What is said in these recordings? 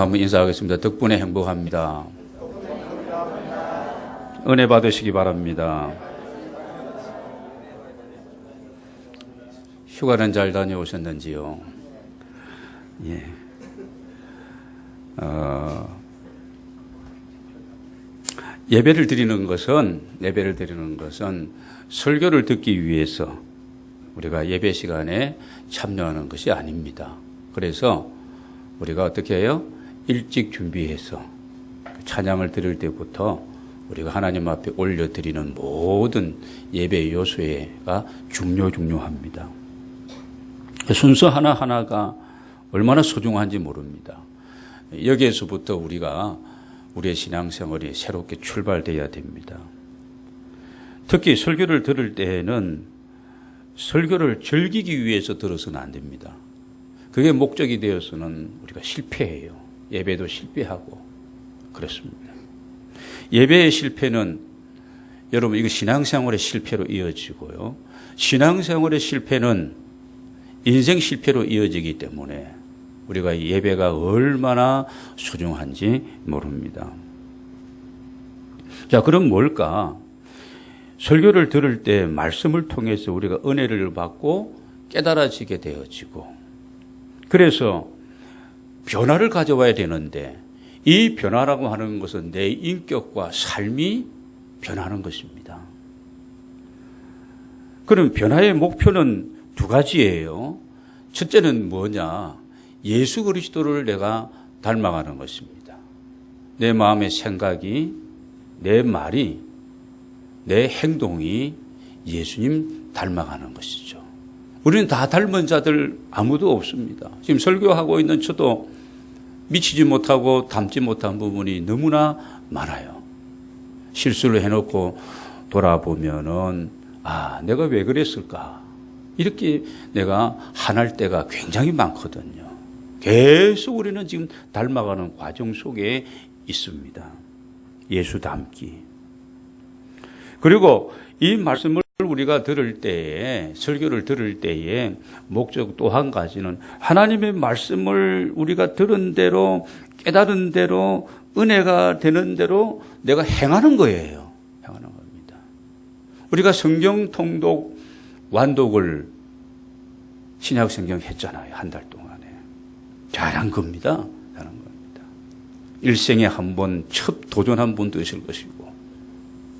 한번 인사하겠습니다. 덕분에 행복합니다. 은혜 받으시기 바랍니다. 휴가는 잘 다녀오셨는지요? 예. 예배를 드리는 것은 설교를 듣기 위해서 우리가 예배 시간에 참여하는 것이 아닙니다. 그래서 우리가 어떻게 해요? 일찍 준비해서 찬양을 드릴 때부터 우리가 하나님 앞에 올려드리는 모든 예배 요소가 중요합니다. 순서 하나하나가 얼마나 소중한지 모릅니다. 여기에서부터 우리가 우리의 신앙생활이 새롭게 출발되어야 됩니다. 특히 설교를 들을 때에는 설교를 즐기기 위해서 들어서는 안 됩니다. 그게 목적이 되어서는 우리가 실패해요. 예배도 실패하고 그렇습니다. 예배의 실패는 여러분 이거 신앙생활의 실패로 이어지고요. 신앙생활의 실패는 인생 실패로 이어지기 때문에 우리가 예배가 얼마나 소중한지 모릅니다. 자, 그럼 뭘까? 설교를 들을 때 말씀을 통해서 우리가 은혜를 받고 깨달아지게 되어지고 그래서 변화를 가져와야 되는데 이 변화라고 하는 것은 내 인격과 삶이 변하는 것입니다. 그럼 변화의 목표는 두 가지예요. 첫째는 뭐냐? 예수 그리스도를 내가 닮아가는 것입니다. 내 마음의 생각이, 내 말이, 내 행동이 예수님 닮아가는 것이죠. 우리는 다 닮은 자들 아무도 없습니다. 지금 설교하고 있는 저도 미치지 못하고 닮지 못한 부분이 너무나 많아요. 실수를 해놓고 돌아보면은 내가 왜 그랬을까? 이렇게 내가 화날 때가 굉장히 많거든요. 계속 우리는 지금 닮아가는 과정 속에 있습니다. 예수 닮기. 그리고 이 말씀을 우리가 들을 때에, 설교를 들을 때에 목적 또 한 가지는 하나님의 말씀을 우리가 들은 대로, 깨달은 대로, 은혜가 되는 대로 내가 행하는 거예요. 행하는 겁니다. 우리가 성경 통독, 완독을 신약성경 했잖아요. 한 달 동안에. 잘한 겁니다. 잘한 겁니다. 일생에 한 번 첫 도전한 분도 있을 것이고.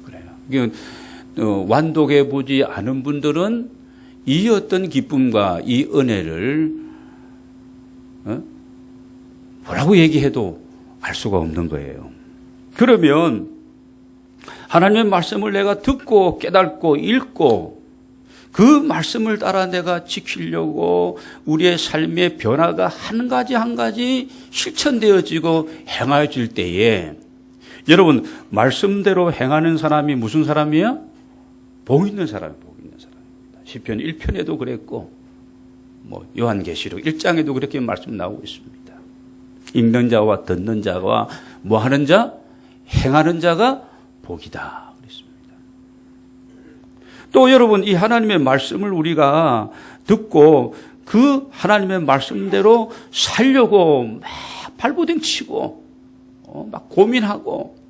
그래요. 완독해 보지 않은 분들은 이 어떤 기쁨과 이 은혜를 뭐라고 얘기해도 알 수가 없는 거예요. 그러면 하나님의 말씀을 내가 듣고 깨닫고 읽고 그 말씀을 따라 내가 지키려고 우리의 삶의 변화가 한 가지 한 가지 실천되어지고 행해질 때에 여러분 말씀대로 행하는 사람이 무슨 사람이에요? 복 있는 사람입니다. 시편 1편에도 그랬고 요한계시록 1장에도 그렇게 말씀 나오고 있습니다. 읽는 자와 듣는 자와 뭐 하는 자? 행하는 자가 복이다. 그랬습니다. 또 여러분 이 하나님의 말씀을 우리가 듣고 그 하나님의 말씀대로 살려고 막 발버둥 치고 막 고민하고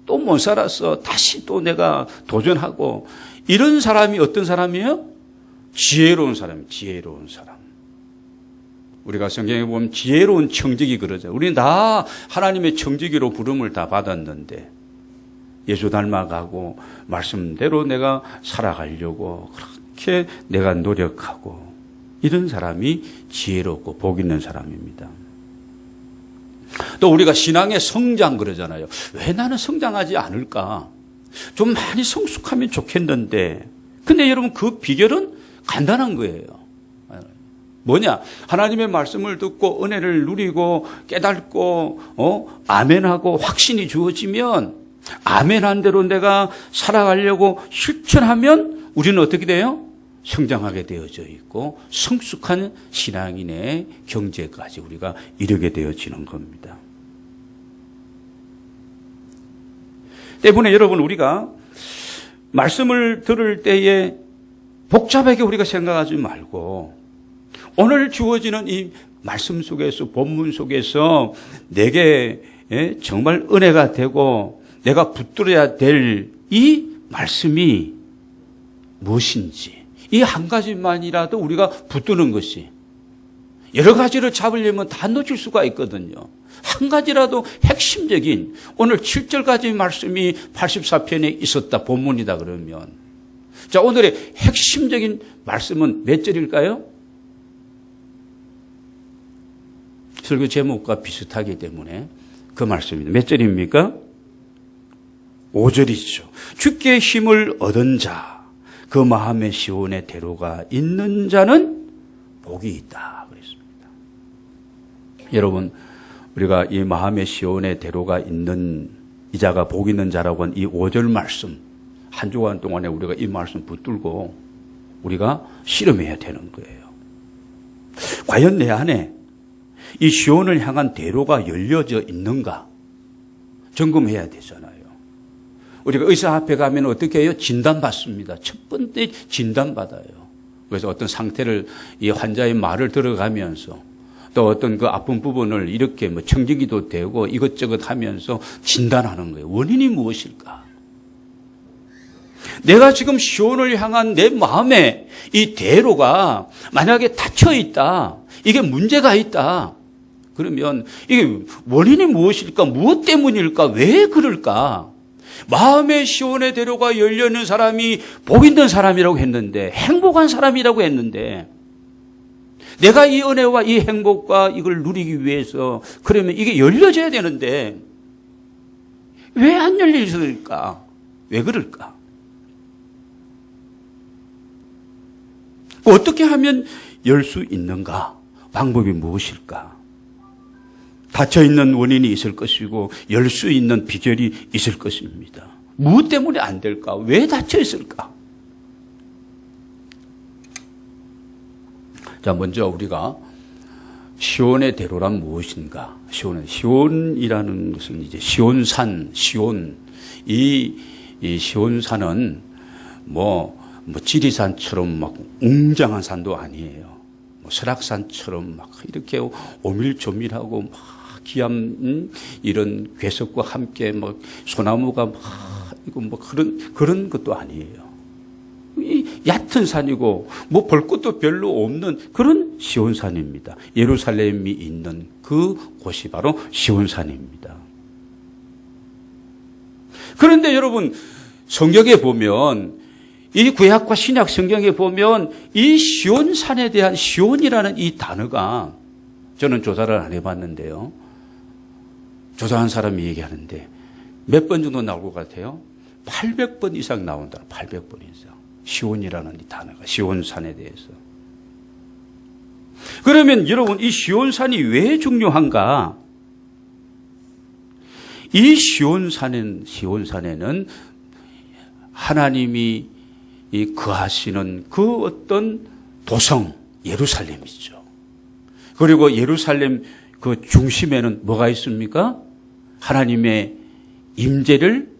또 못 살았어. 다시 또 내가 도전하고 이런 사람이 어떤 사람이에요? 지혜로운 사람이에요. 지혜로운 사람. 우리가 성경에 보면 지혜로운 청지기 그러죠. 우리는 다 하나님의 청지기로 부름을 다 받았는데 예수 닮아가고 말씀대로 내가 살아가려고 그렇게 내가 노력하고 이런 사람이 지혜롭고 복 있는 사람입니다. 또 우리가 신앙의 성장 그러잖아요. 왜 나는 성장하지 않을까? 좀 많이 성숙하면 좋겠는데. 근데 여러분 그 비결은 간단한 거예요. 뭐냐? 하나님의 말씀을 듣고 은혜를 누리고 깨닫고 아멘하고 확신이 주어지면 아멘한 대로 내가 살아가려고 실천하면 우리는 어떻게 돼요? 성장하게 되어져 있고 성숙한 신앙인의 경제까지 우리가 이르게 되어지는 겁니다. 때문에 여러분 우리가 말씀을 들을 때에 복잡하게 우리가 생각하지 말고 오늘 주어지는 이 말씀 속에서, 본문 속에서 내게 정말 은혜가 되고 내가 붙들어야 될 이 말씀이 무엇인지, 이 한 가지만이라도 우리가 붙드는 것이, 여러 가지를 잡으려면 다 놓칠 수가 있거든요. 한 가지라도 핵심적인, 오늘 7절까지 말씀이 84편에 있었다, 본문이다 그러면, 자, 오늘의 핵심적인 말씀은 몇 절일까요? 설교 제목과 비슷하기 때문에 그 말씀입니다. 몇 절입니까? 5절이죠. 주께 힘을 얻은 자, 그 마음의 시온의 대로가 있는 자는 복이 있다 그랬습니다. 여러분, 우리가 이 마음의 시온의 대로가 있는 이 자가 복 있는 자라고 한 이 5절 말씀, 한 주간 동안에 우리가 이 말씀 붙들고 우리가 실험해야 되는 거예요. 과연 내 안에 이 시온을 향한 대로가 열려져 있는가 점검해야 되잖아요. 우리가 의사 앞에 가면 어떻게 해요? 진단받습니다. 첫 번째 진단받아요. 그래서 어떤 상태를, 이 환자의 말을 들어가면서 또 어떤 그 아픈 부분을 이렇게 뭐 청지기도 되고 이것저것 하면서 진단하는 거예요. 원인이 무엇일까? 내가 지금 시온을 향한 내 마음에 이 대로가 만약에 닫혀 있다, 이게 문제가 있다, 그러면 이게 원인이 무엇일까? 무엇 때문일까? 왜 그럴까? 마음의 시온의 대로가 열려있는 사람이 복 있는 사람이라고 했는데, 행복한 사람이라고 했는데, 내가 이 은혜와 이 행복과 이걸 누리기 위해서 그러면 이게 열려져야 되는데 왜 안 열려질까? 왜 그럴까? 어떻게 하면 열 수 있는가? 방법이 무엇일까? 닫혀있는 원인이 있을 것이고 열 수 있는 비결이 있을 것입니다. 무엇 때문에 안 될까? 왜 닫혀있을까? 자, 먼저 우리가 시온의 대로란 무엇인가? 시온이라는 것은 이제 시온산, 이 시온산은 뭐 지리산처럼 막 웅장한 산도 아니에요. 설악산처럼 막 이렇게 오밀조밀하고 막 기암 이런 괴석과 함께 막 소나무가 막 이거 뭐 그런 것도 아니에요. 이 얕은 산이고 뭐 볼 것도 별로 없는 그런 시온산입니다. 예루살렘이 있는 그 곳이 바로 시온산입니다. 그런데 여러분, 성경에 보면, 이 구약과 신약 성경에 보면 이 시온산에 대한, 시온이라는 이 단어가, 저는 조사를 안 해봤는데요, 조사한 사람이 얘기하는데 몇 번 정도 나올 것 같아요? 800번 이상 나온다. 800번 이상. 시온이라는 이 단어가, 시온산에 대해서. 그러면 여러분, 이 시온산이 왜 중요한가? 이 시온산에는 하나님이 거하시는 그 어떤 도성, 예루살렘이죠. 그리고 예루살렘 그 중심에는 뭐가 있습니까? 하나님의 임재를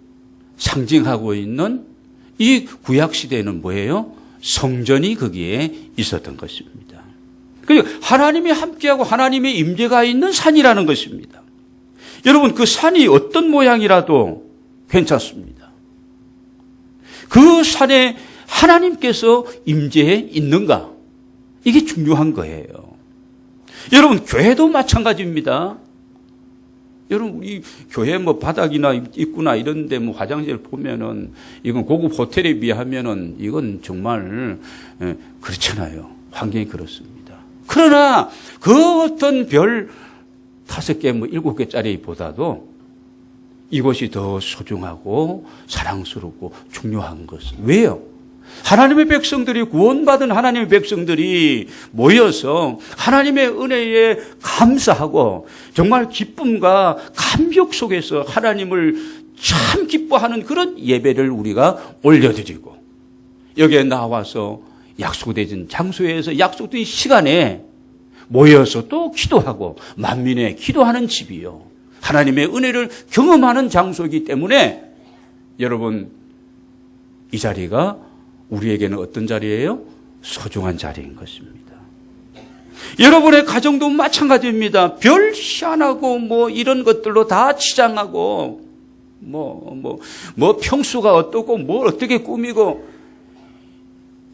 상징하고 있는 이 구약시대에는 뭐예요? 성전이 거기에 있었던 것입니다. 그리고 하나님이 함께하고 하나님의 임재가 있는 산이라는 것입니다. 여러분, 그 산이 어떤 모양이라도 괜찮습니다. 그 산에 하나님께서 임재해 있는가? 이게 중요한 거예요. 여러분, 교회도 마찬가지입니다. 여러분, 이 교회 뭐 바닥이나 입구나 이런 데 뭐 화장실 보면은 이건 고급 호텔에 비하면은 이건 정말 그렇잖아요. 환경이 그렇습니다. 그러나 그 어떤 별 5개 뭐 7개짜리 보다도 이것이 더 소중하고 사랑스럽고 중요한 것은 왜요? 하나님의 백성들이, 구원받은 하나님의 백성들이 모여서 하나님의 은혜에 감사하고 정말 기쁨과 감격 속에서 하나님을 참 기뻐하는 그런 예배를 우리가 올려드리고, 여기에 나와서 약속된 장소에서 약속된 시간에 모여서 또 기도하고 만민의 기도하는 집이요, 하나님의 은혜를 경험하는 장소이기 때문에 여러분, 이 자리가 우리에게는 어떤 자리예요? 소중한 자리인 것입니다. 여러분의 가정도 마찬가지입니다. 별 희한하고 뭐 이런 것들로 다 치장하고 뭐 평수가 어떻고 뭘 어떻게 꾸미고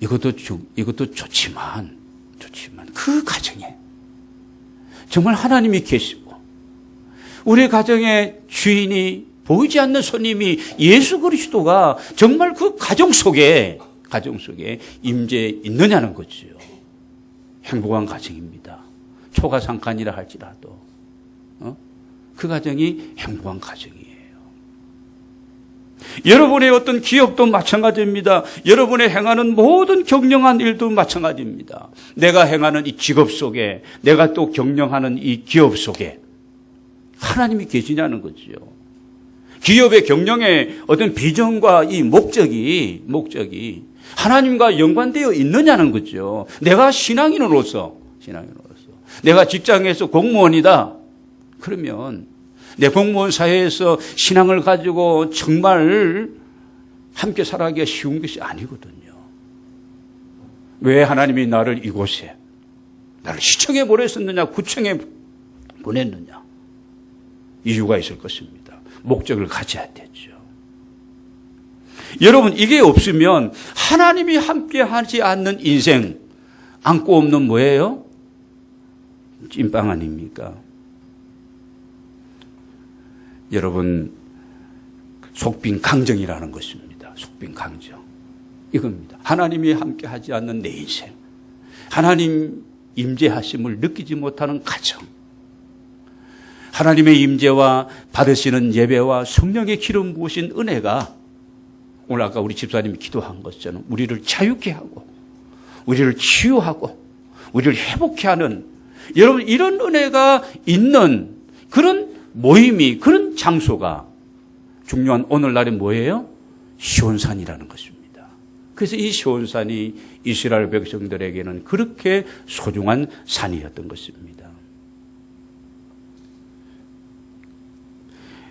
이것도 좋지만 그 가정에 정말 하나님이 계시고 우리 가정의 주인이 보이지 않는 손님이 예수 그리스도가 정말 그 가정 속에 임재해 있느냐는 거지요. 행복한 가정입니다. 초가상칸이라 할지라도 그 가정이 행복한 가정이에요. 여러분의 어떤 기업도 마찬가지입니다. 여러분의 행하는 모든 경영한 일도 마찬가지입니다. 내가 행하는 이 직업 속에, 내가 또 경영하는 이 기업 속에 하나님이 계시냐는 거지요. 기업의 경영의 어떤 비전과 이 목적이 하나님과 연관되어 있느냐는 거죠. 내가 신앙인으로서 내가 직장에서 공무원이다. 그러면 내 공무원 사회에서 신앙을 가지고 정말 함께 살아가기가 쉬운 것이 아니거든요. 왜 하나님이 나를 이곳에, 나를 시청에 보냈었느냐, 구청에 보냈느냐. 이유가 있을 것입니다. 목적을 가져야 되죠. 여러분, 이게 없으면 하나님이 함께 하지 않는 인생, 안고 없는 뭐예요? 찐빵 아닙니까? 여러분, 속빈 강정이라는 것입니다. 속빈 강정. 이겁니다. 하나님이 함께 하지 않는 내 인생. 하나님 임재하심을 느끼지 못하는 가정. 하나님의 임재와 받으시는 예배와 성령의 기름 부으신 은혜가 오늘 아까 우리 집사님이 기도한 것처럼 우리를 자유케 하고 우리를 치유하고 우리를 회복케 하는 여러분 이런 은혜가 있는 그런 모임이 그런 장소가 중요한 오늘날에 뭐예요? 시온산이라는 것입니다. 그래서 이 시온산이 이스라엘 백성들에게는 그렇게 소중한 산이었던 것입니다.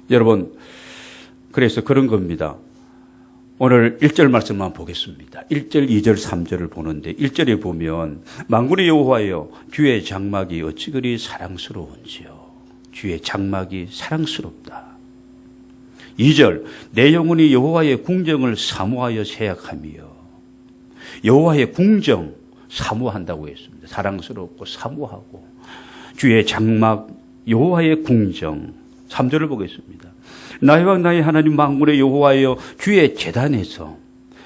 여러분, 그래서 그런 겁니다. 오늘 1절 말씀만 보겠습니다. 1절, 2절, 3절을 보는데 1절에 보면 만군의 여호와여 주의 장막이 어찌 그리 사랑스러운지요. 주의 장막이 사랑스럽다. 2절 내 영혼이 여호와의 궁정을 사모하여 생각하며 여호와의 궁정 사모한다고 했습니다. 사랑스럽고 사모하고 주의 장막 여호와의 궁정 3절을 보겠습니다. 나의 왕 나의 하나님 만군의 여호와여 주의 제단에서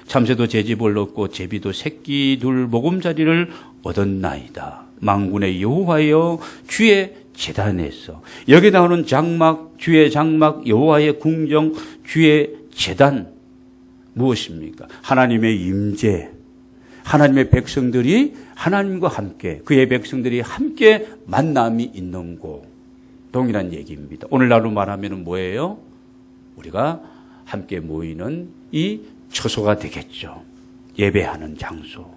참새도 제집을 얻고 제비도 새끼 둘 보금자리를 얻었나이다. 만군의 여호와여 주의 제단에서 여기 나오는 장막 주의 장막 여호와의 궁정 주의 제단 무엇입니까? 하나님의 임재 하나님의 백성들이 하나님과 함께 그의 백성들이 함께 만남이 있는 곳 동일한 얘기입니다. 오늘날로 말하면 뭐예요? 우리가 함께 모이는 이 처소가 되겠죠. 예배하는 장소.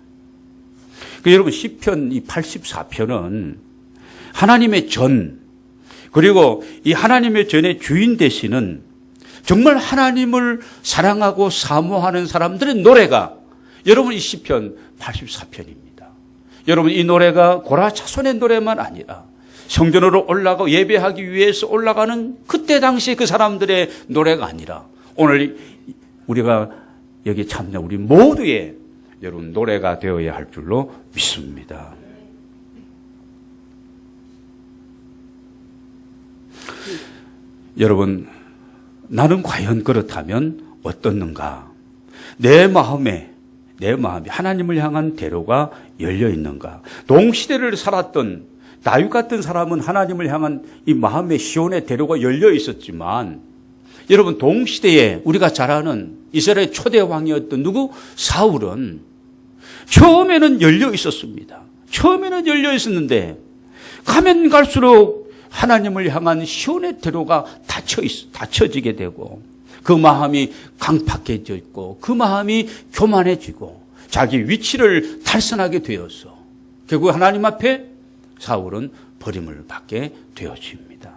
여러분 시편 이 84편은 하나님의 전 그리고 이 하나님의 전의 주인 되시는 정말 하나님을 사랑하고 사모하는 사람들의 노래가 여러분 이 시편 84편입니다. 여러분 이 노래가 고라 자손의 노래만 아니라 성전으로 올라가 예배하기 위해서 올라가는 그때 당시 그 사람들의 노래가 아니라 오늘 우리가 여기 참여 우리 모두의 여러분 노래가 되어야 할 줄로 믿습니다. 여러분 나는 과연 그렇다면 어떻는가? 내 마음에 하나님을 향한 대로가 열려 있는가? 동시대를 살았던 다윗 같은 사람은 하나님을 향한 이 마음의 시온의 대로가 열려 있었지만 여러분 동시대에 우리가 잘 아는 이스라엘 초대 왕이었던 누구? 사울은 처음에는 열려 있었습니다. 처음에는 열려 있었는데 가면 갈수록 하나님을 향한 시온의 대로가 닫혀지게 되고 그 마음이 강팍해져 있고 그 마음이 교만해지고 자기 위치를 달성하게 되어서 결국 하나님 앞에 사울은 버림을 받게 되어집니다.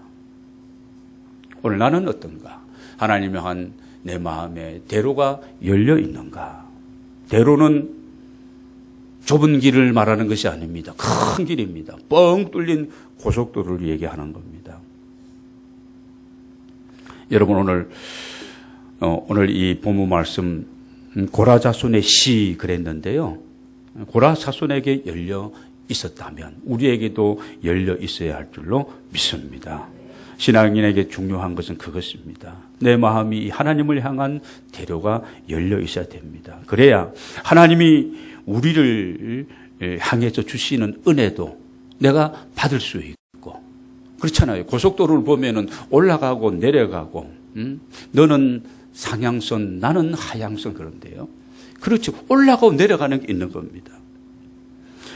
오늘 나는 어떤가? 하나님을 향한 내 마음의 대로가 열려 있는가? 대로는 좁은 길을 말하는 것이 아닙니다. 큰 길입니다. 뻥 뚫린 고속도로를 얘기하는 겁니다. 여러분 오늘 이 본문 말씀 고라 자손의 시 그랬는데요. 고라 자손에게 열려 있었다면 우리에게도 열려 있어야 할 줄로 믿습니다. 신앙인에게 중요한 것은 그것입니다. 내 마음이 하나님을 향한 대로가 열려 있어야 됩니다. 그래야 하나님이 우리를 향해서 주시는 은혜도 내가 받을 수 있고, 그렇잖아요. 고속도로를 보면은 올라가고 내려가고, 너는 상향선, 나는 하향선 그런데요. 그렇죠. 올라가고 내려가는 게 있는 겁니다.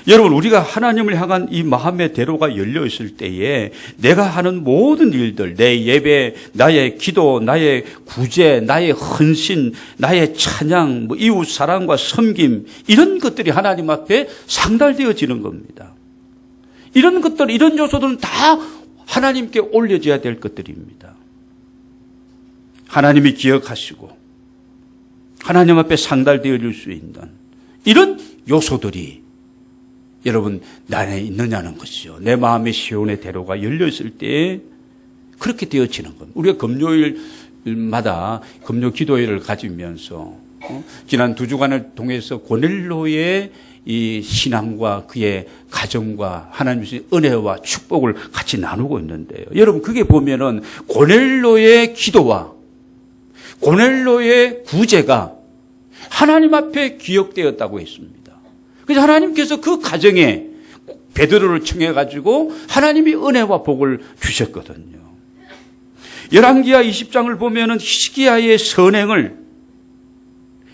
여러분, 우리가 하나님을 향한 이 마음의 대로가 열려 있을 때에 내가 하는 모든 일들, 내 예배, 나의 기도, 나의 구제, 나의 헌신, 나의 찬양, 이웃 사랑과 섬김, 이런 것들이 하나님 앞에 상달되어지는 겁니다. 이런 것들, 이런 요소들은 다 하나님께 올려져야 될 것들입니다. 하나님이 기억하시고 하나님 앞에 상달되어질 수 있는 이런 요소들이 여러분 나 안에 있느냐는 것이죠. 내 마음의 시온의 대로가 열려있을 때 그렇게 되어지는 겁니다. 우리가 금요일마다 금요 기도회를 가지면서 지난 2주간을 통해서 고넬로의 이 신앙과 그의 가정과 하나님의 은혜와 축복을 같이 나누고 있는데요. 여러분 그게 보면은 고넬로의 기도와 고넬로의 구제가 하나님 앞에 기억되었다고 했습니다. 그래서 하나님께서 그 가정에 베드로를 청해 가지고 하나님이 은혜와 복을 주셨거든요. 열왕기하 20장을 보면은 히스기야의 선행을,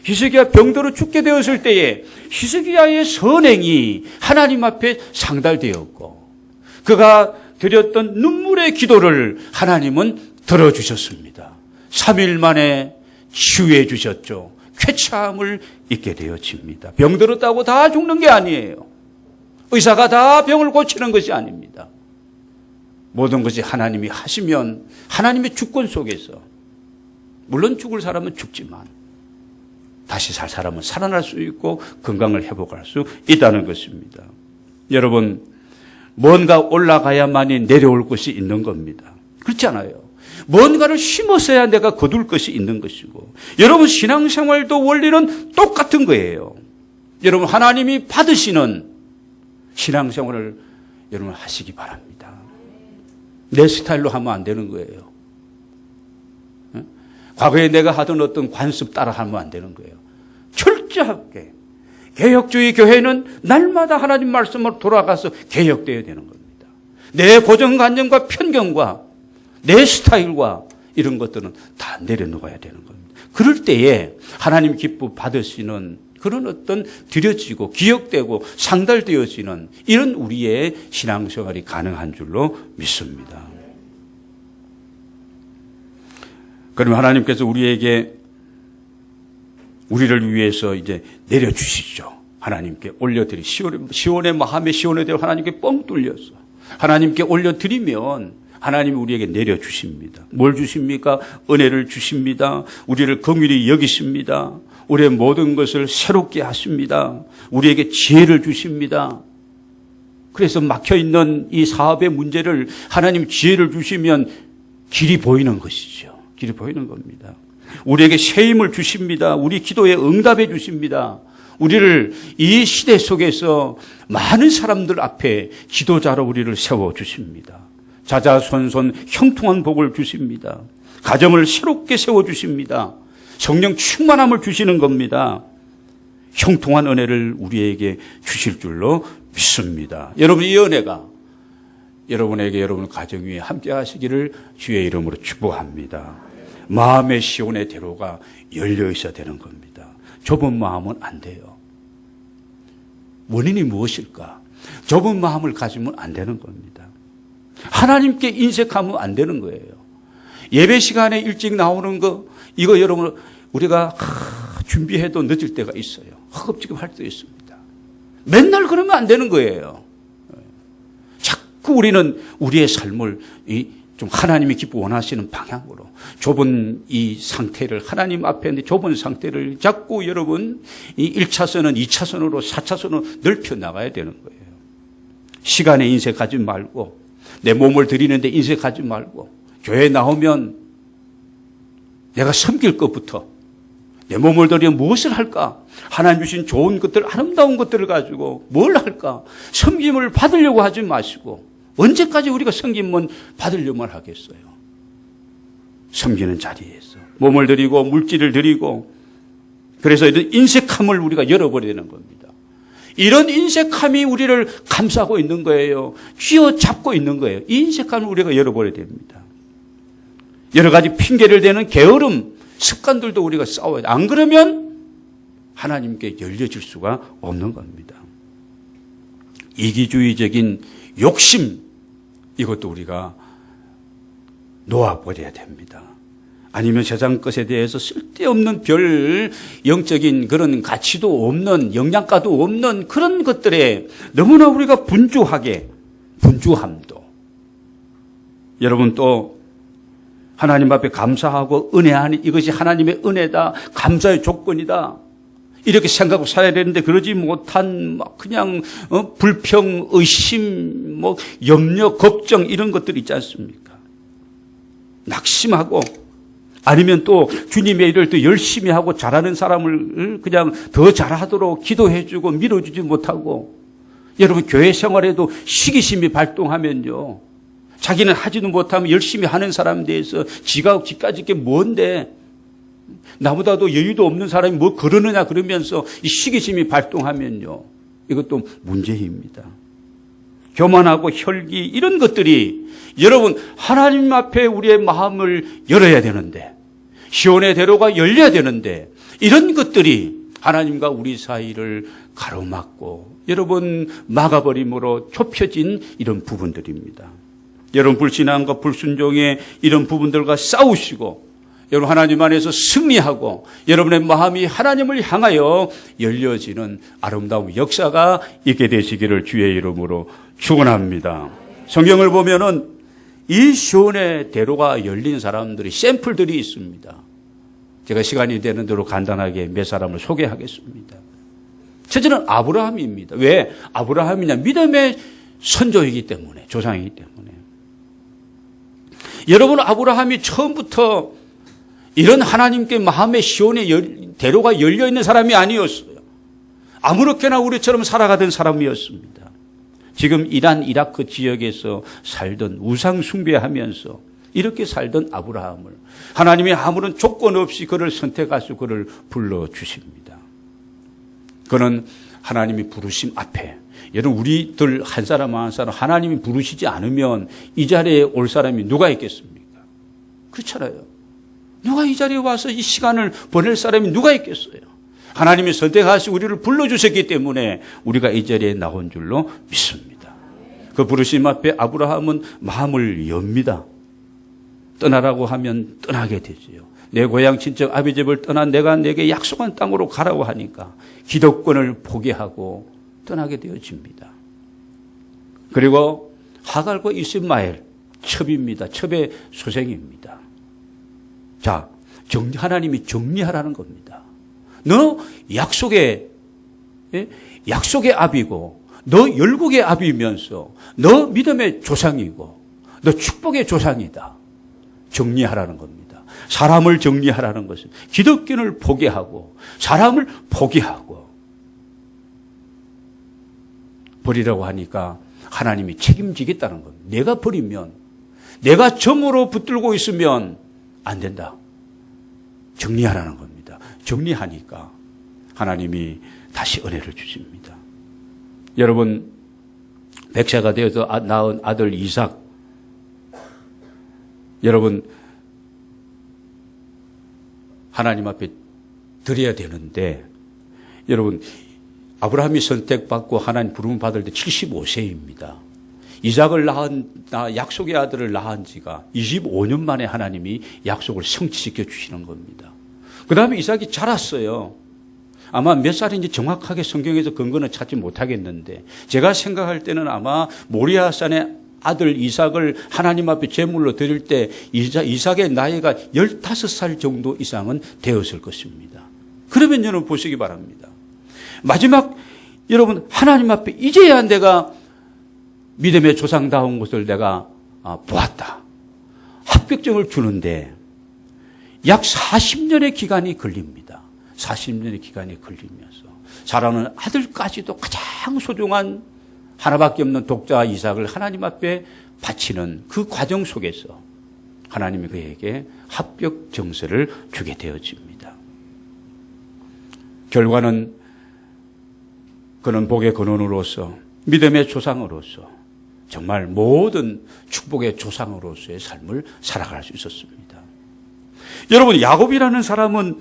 히스기야 병들어 죽게 되었을 때에 히스기야의 선행이 하나님 앞에 상달되었고 그가 드렸던 눈물의 기도를 하나님은 들어주셨습니다. 3일 만에 치유해 주셨죠. 쾌차함을 잊게 되어집니다. 병들었다고 다 죽는 게 아니에요. 의사가 다 병을 고치는 것이 아닙니다. 모든 것이 하나님이 하시면 하나님의 주권 속에서, 물론 죽을 사람은 죽지만 다시 살 사람은 살아날 수 있고 건강을 회복할 수 있다는 것입니다. 여러분, 뭔가 올라가야만이 내려올 것이 있는 겁니다. 그렇지 않아요. 뭔가를 심었어야 내가 거둘 것이 있는 것이고, 여러분 신앙생활도 원리는 똑같은 거예요. 여러분 하나님이 받으시는 신앙생활을 여러분 하시기 바랍니다. 내 스타일로 하면 안 되는 거예요. 과거에 내가 하던 어떤 관습 따라 하면 안 되는 거예요. 철저하게 개혁주의 교회는 날마다 하나님 말씀으로 돌아가서 개혁되어야 되는 겁니다. 내 고정관념과 편견과 내 스타일과 이런 것들은 다 내려놓아야 되는 겁니다. 그럴 때에 하나님 기뻐 받으시는 그런 어떤 드려지고 기억되고 상달되어지는 이런 우리의 신앙생활이 가능한 줄로 믿습니다. 그러면 하나님께서 우리를 위해서 이제 내려주시죠. 하나님께 시온의 마음의 시온의 대로 하나님께 뻥 뚫려서 하나님께 올려드리면 하나님이 우리에게 내려주십니다. 뭘 주십니까? 은혜를 주십니다. 우리를 긍휼히 여기십니다. 우리의 모든 것을 새롭게 하십니다. 우리에게 지혜를 주십니다. 그래서 막혀있는 이 사업의 문제를 하나님 지혜를 주시면 길이 보이는 것이죠. 길이 보이는 겁니다. 우리에게 새 힘을 주십니다. 우리 기도에 응답해 주십니다. 우리를 이 시대 속에서 많은 사람들 앞에 지도자로 우리를 세워주십니다. 자자손손 형통한 복을 주십니다. 가정을 새롭게 세워주십니다. 성령 충만함을 주시는 겁니다. 형통한 은혜를 우리에게 주실 줄로 믿습니다. 여러분 이 은혜가 여러분에게 여러분 가정 위에 함께 하시기를 주의 이름으로 축복합니다. 마음의 시온의 대로가 열려 있어야 되는 겁니다. 좁은 마음은 안 돼요. 원인이 무엇일까? 좁은 마음을 가지면 안 되는 겁니다. 하나님께 인색하면 안 되는 거예요. 예배 시간에 일찍 나오는 거, 이거 여러분 우리가 준비해도 늦을 때가 있어요. 허겁지겁 할 때도 있습니다. 맨날 그러면 안 되는 거예요. 자꾸 우리는 우리의 삶을 좀 하나님이 기뻐 원하시는 방향으로 좁은 이 상태를 하나님 앞에 있는 좁은 상태를 잡고 여러분 이 1차선은 2차선으로 4차선으로 넓혀 나가야 되는 거예요. 시간에 인색하지 말고 내 몸을 드리는데 인색하지 말고 교회에 나오면 내가 섬길 것부터 내 몸을 들여 무엇을 할까? 하나님 주신 좋은 것들, 아름다운 것들을 가지고 뭘 할까? 섬김을 받으려고 하지 마시고 언제까지 우리가 섬김만 받으려만 하겠어요? 섬기는 자리에서 몸을 드리고 물질을 드리고 그래서 이런 인색함을 우리가 열어버리는 겁니다. 이런 인색함이 우리를 감싸고 있는 거예요. 쥐어잡고 있는 거예요. 이 인색함을 우리가 열어버려야 됩니다. 여러 가지 핑계를 대는 게으름, 습관들도 우리가 싸워야 돼. 안 그러면 하나님께 열려질 수가 없는 겁니다. 이기주의적인 욕심, 이것도 우리가 놓아버려야 됩니다. 아니면 세상 것에 대해서 쓸데없는 별 영적인 그런 가치도 없는 영양가도 없는 그런 것들에 너무나 우리가 분주함도. 여러분 또 하나님 앞에 감사하고 은혜하니 이것이 하나님의 은혜다. 감사의 조건이다. 이렇게 생각하고 살아야 되는데 그러지 못한 막 그냥 불평, 의심, 염려, 걱정 이런 것들 있지 않습니까? 낙심하고 아니면 또 주님의 일을 더 열심히 하고 잘하는 사람을 그냥 더 잘하도록 기도해주고 밀어주지 못하고 여러분 교회 생활에도 시기심이 발동하면요. 자기는 하지도 못하면 열심히 하는 사람에 대해서 지까지 게 뭔데 나보다도 여유도 없는 사람이 뭐 그러느냐 그러면서 이 시기심이 발동하면요. 이것도 문제입니다. 교만하고 혈기 이런 것들이 여러분 하나님 앞에 우리의 마음을 열어야 되는데 시온의 대로가 열려야 되는데 이런 것들이 하나님과 우리 사이를 가로막고 여러분 막아버림으로 좁혀진 이런 부분들입니다. 여러분 불신앙과 불순종의 이런 부분들과 싸우시고 여러분 하나님 안에서 승리하고 여러분의 마음이 하나님을 향하여 열려지는 아름다운 역사가 있게 되시기를 주의 이름으로 축원합니다. 성경을 보면은 이 시온의 대로가 열린 사람들이 샘플들이 있습니다. 제가 시간이 되는 대로 간단하게 몇 사람을 소개하겠습니다. 첫째는 아브라함입니다. 왜 아브라함이냐? 믿음의 선조이기 때문에, 조상이기 때문에. 여러분 아브라함이 처음부터 이런 하나님께 마음의 시온의 대로가 열려있는 사람이 아니었어요. 아무렇게나 우리처럼 살아가던 사람이었습니다. 지금 이란 이라크 지역에서 살던 우상 숭배하면서 이렇게 살던 아브라함을 하나님이 아무런 조건 없이 그를 선택하시고 그를 불러주십니다. 그는 하나님이 부르심 앞에 여러분 우리들 한 사람 한 사람 하나님이 부르시지 않으면 이 자리에 올 사람이 누가 있겠습니까? 그렇잖아요. 누가 이 자리에 와서 이 시간을 보낼 사람이 누가 있겠어요? 하나님이 선택하시고 우리를 불러주셨기 때문에 우리가 이 자리에 나온 줄로 믿습니다. 그 부르심 앞에 아브라함은 마음을 엽니다. 떠나라고 하면 떠나게 되지요. 내 고향 친척 아비 집을 떠나 내가 내게 약속한 땅으로 가라고 하니까 기득권을 포기하고 떠나게 되어집니다. 그리고 하갈과 이스마엘 첩입니다. 첩의 소생입니다. 자, 하나님이 정리하라는 겁니다. 너 약속의 아비고 너 열국의 아비면서 너 믿음의 조상이고 너 축복의 조상이다. 정리하라는 겁니다. 사람을 정리하라는 것은 기득권을 포기하고 사람을 포기하고 버리라고 하니까 하나님이 책임지겠다는 겁니다. 내가 버리면 내가 정으로 붙들고 있으면 안 된다. 정리하라는 겁니다. 정리하니까 하나님이 다시 은혜를 주십니다. 여러분 백세가 되어서 낳은 아들 이삭 여러분 하나님 앞에 드려야 되는데 여러분 아브라함이 선택받고 하나님 부름을 받을 때 75세입니다. 이삭을 약속의 아들을 낳은 지가 25년 만에 하나님이 약속을 성취시켜 주시는 겁니다. 그 다음에 이삭이 자랐어요. 아마 몇 살인지 정확하게 성경에서 근거는 찾지 못하겠는데 제가 생각할 때는 아마 모리아산에 아들 이삭을 하나님 앞에 제물로 드릴 때 이삭의 나이가 15살 정도 이상은 되었을 것입니다. 그러면 여러분 보시기 바랍니다. 마지막 여러분 하나님 앞에 이제야 내가 믿음의 조상다운 것을 내가 보았다. 합격증을 주는데 약 40년의 기간이 걸립니다. 40년의 기간이 걸리면서 자라는 아들까지도 가장 소중한 하나밖에 없는 독자 이삭을 하나님 앞에 바치는 그 과정 속에서 하나님이 그에게 합격 증서를 주게 되어집니다. 결과는 그는 복의 근원으로서 믿음의 조상으로서 정말 모든 축복의 조상으로서의 삶을 살아갈 수 있었습니다. 여러분, 야곱이라는 사람은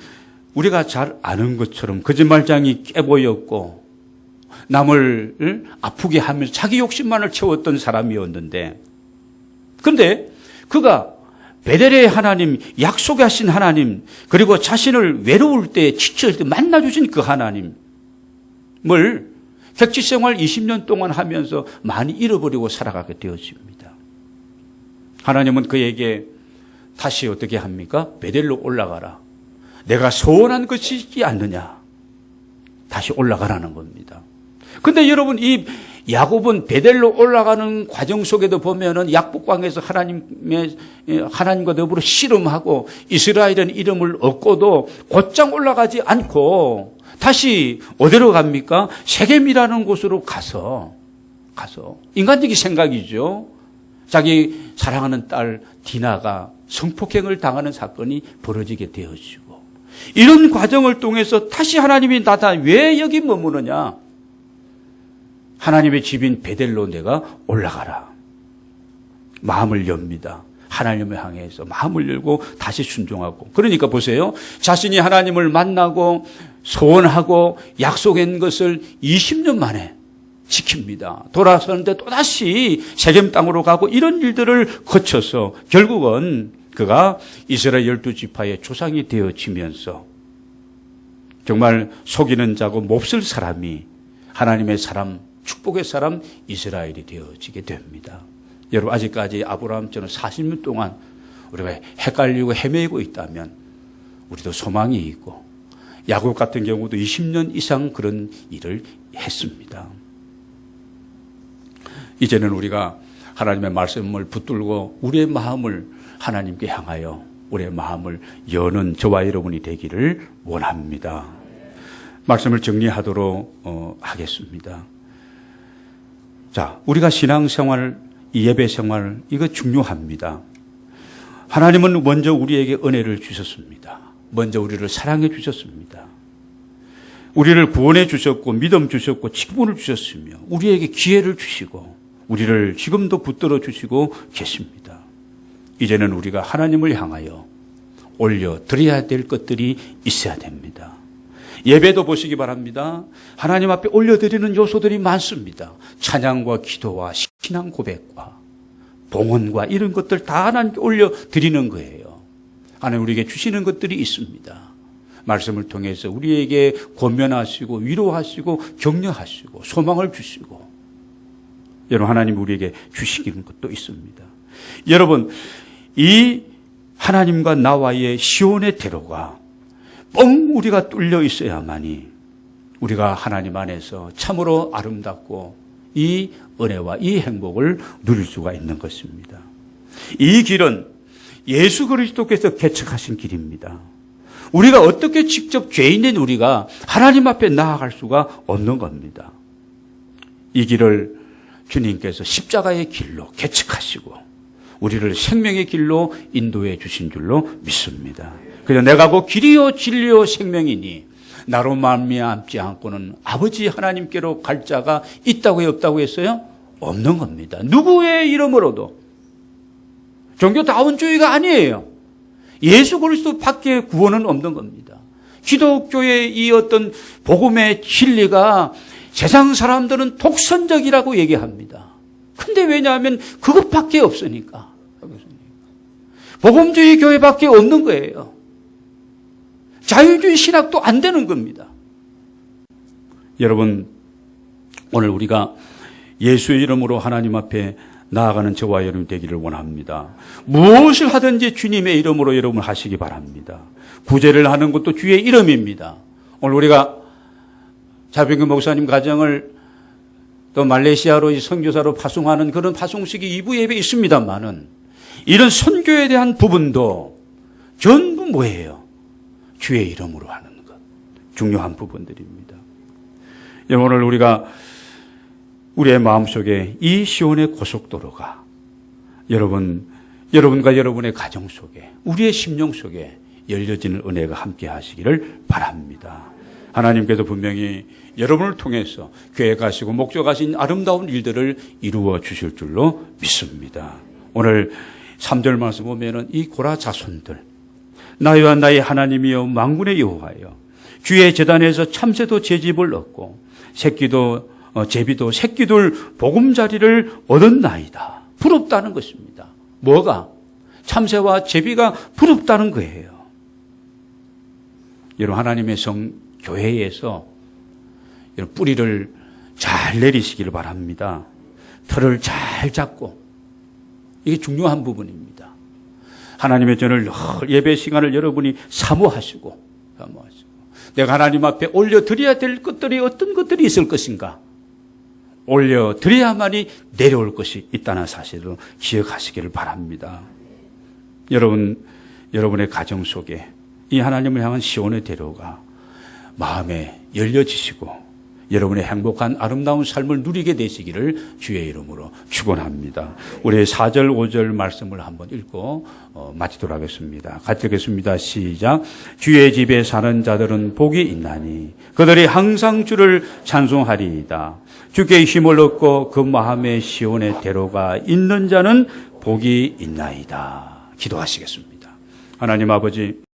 우리가 잘 아는 것처럼 거짓말장이 깨보였고 남을 아프게 하면서 자기 욕심만을 채웠던 사람이었는데, 그런데 그가 베델의 하나님, 약속하신 하나님, 그리고 자신을 외로울 때 지칠 때 만나주신 그 하나님을 객지생활 20년 동안 하면서 많이 잃어버리고 살아가게 되어집니다. 하나님은 그에게 다시 어떻게 합니까? 베델로 올라가라. 내가 소원한 것이지 않느냐. 다시 올라가라는 겁니다. 근데 여러분, 이 야곱은 베델로 올라가는 과정 속에도 보면은 약복강에서 하나님과 더불어 씨름하고 이스라엘은 이름을 얻고도 곧장 올라가지 않고 다시 어디로 갑니까? 세겜이라는 곳으로 가서 인간적인 생각이죠. 자기 사랑하는 딸 디나가 성폭행을 당하는 사건이 벌어지게 되어지고, 이런 과정을 통해서 다시 하나님이 나타나 왜 여기 머무느냐? 하나님의 집인 베델로 내가 올라가라. 마음을 엽니다. 하나님을 향해서 마음을 열고 다시 순종하고. 그러니까 보세요. 자신이 하나님을 만나고 소원하고 약속한 것을 20년 만에 지킵니다. 돌아서는데 또다시 세겜 땅으로 가고, 이런 일들을 거쳐서 결국은 그가 이스라엘 12지파의 조상이 되어지면서 정말 속이는 자고 몹쓸 사람이 하나님의 사람, 축복의 사람 이스라엘이 되어지게 됩니다. 여러분, 아직까지 아브라함처럼 40년 동안 우리가 헷갈리고 헤매고 있다면 우리도 소망이 있고, 야곱 같은 경우도 20년 이상 그런 일을 했습니다. 이제는 우리가 하나님의 말씀을 붙들고 우리의 마음을 하나님께 향하여 우리의 마음을 여는 저와 여러분이 되기를 원합니다. 말씀을 정리하도록 하겠습니다. 자, 우리가 신앙생활, 예배생활, 이거 중요합니다. 하나님은 먼저 우리에게 은혜를 주셨습니다. 먼저 우리를 사랑해 주셨습니다. 우리를 구원해 주셨고 믿음 주셨고 직분을 주셨으며 우리에게 기회를 주시고 우리를 지금도 붙들어 주시고 계십니다. 이제는 우리가 하나님을 향하여 올려드려야 될 것들이 있어야 됩니다. 예배도 보시기 바랍니다. 하나님 앞에 올려드리는 요소들이 많습니다. 찬양과 기도와 신앙 고백과 봉헌과 이런 것들 다 하나님께 올려드리는 거예요. 하나님 우리에게 주시는 것들이 있습니다. 말씀을 통해서 우리에게 권면하시고 위로하시고 격려하시고 소망을 주시고, 여러분 하나님 우리에게 주시는 것도 있습니다. 여러분, 이 하나님과 나와의 시온의 대로가 뻥 우리가 뚫려 있어야만이 우리가 하나님 안에서 참으로 아름답고 이 은혜와 이 행복을 누릴 수가 있는 것입니다. 이 길은 예수 그리스도께서 개척하신 길입니다. 우리가 어떻게 직접 죄인인 우리가 하나님 앞에 나아갈 수가 없는 겁니다. 이 길을 주님께서 십자가의 길로 개척하시고 우리를 생명의 길로 인도해 주신 줄로 믿습니다. 그래서 내가 곧 길이요 진리요 생명이니 나로 말미암지 않고는 아버지 하나님께로 갈 자가 있다고 없다고 했어요? 없는 겁니다. 누구의 이름으로도. 종교다원주의가 아니에요. 예수 그리스도 밖에 구원은 없는 겁니다. 기독교의 이 어떤 복음의 진리가 세상 사람들은 독선적이라고 얘기합니다. 근데 왜냐하면 그것밖에 없으니까. 복음주의 교회밖에 없는 거예요. 자유주의 신학도 안 되는 겁니다. 여러분, 오늘 우리가 예수의 이름으로 하나님 앞에 나아가는 저와 여러분 되기를 원합니다. 무엇을 하든지 주님의 이름으로 여러분 하시기 바랍니다. 구제를 하는 것도 주의 이름입니다. 오늘 우리가 자병규 목사님 가정을 또 말레이시아로 선교사로 파송하는 그런 파송식이 2부 예배 있습니다만은 이런 선교에 대한 부분도 전부 뭐예요? 주의 이름으로 하는 것. 중요한 부분들입니다. 여러분 오늘 우리가 우리의 마음속에 이 시온의 고속도로가 여러분과 여러분의 가정 속에 우리의 심령 속에 열려지는 은혜가 함께 하시기를 바랍니다. 하나님께서 분명히 여러분을 통해서 교회 가시고 목적하신 아름다운 일들을 이루어 주실 줄로 믿습니다. 오늘 3절 말씀 보면은 이 고라 자손들 나와 나의 하나님이여 만군의 여호와여 주의 제단에서 참새도 제집을 얻고 제비도 새끼들 보금자리를 얻었나이다. 부럽다는 것입니다. 뭐가? 참새와 제비가 부럽다는 거예요. 여러분 하나님의 교회에서 뿌리를 잘 내리시기를 바랍니다. 털을 잘 잡고 이게 중요한 부분입니다. 하나님의 전을 예배 시간을 여러분이 사모하시고 내가 하나님 앞에 올려드려야 될 것들이 어떤 것들이 있을 것인가 올려드려야만이 내려올 것이 있다는 사실을 기억하시기를 바랍니다. 여러분의 가정 속에 이 하나님을 향한 시온의 대로가 마음에 열려지시고 여러분의 행복한 아름다운 삶을 누리게 되시기를 주의 이름으로 축원합니다. 우리 4절 5절 말씀을 한번 읽고 마치도록 하겠습니다. 같이 읽겠습니다. 시작. 주의 집에 사는 자들은 복이 있나니 그들이 항상 주를 찬송하리이다. 주께 힘을 얻고 그 마음에 시온의 대로가 있는 자는 복이 있나이다. 기도하시겠습니다. 하나님 아버지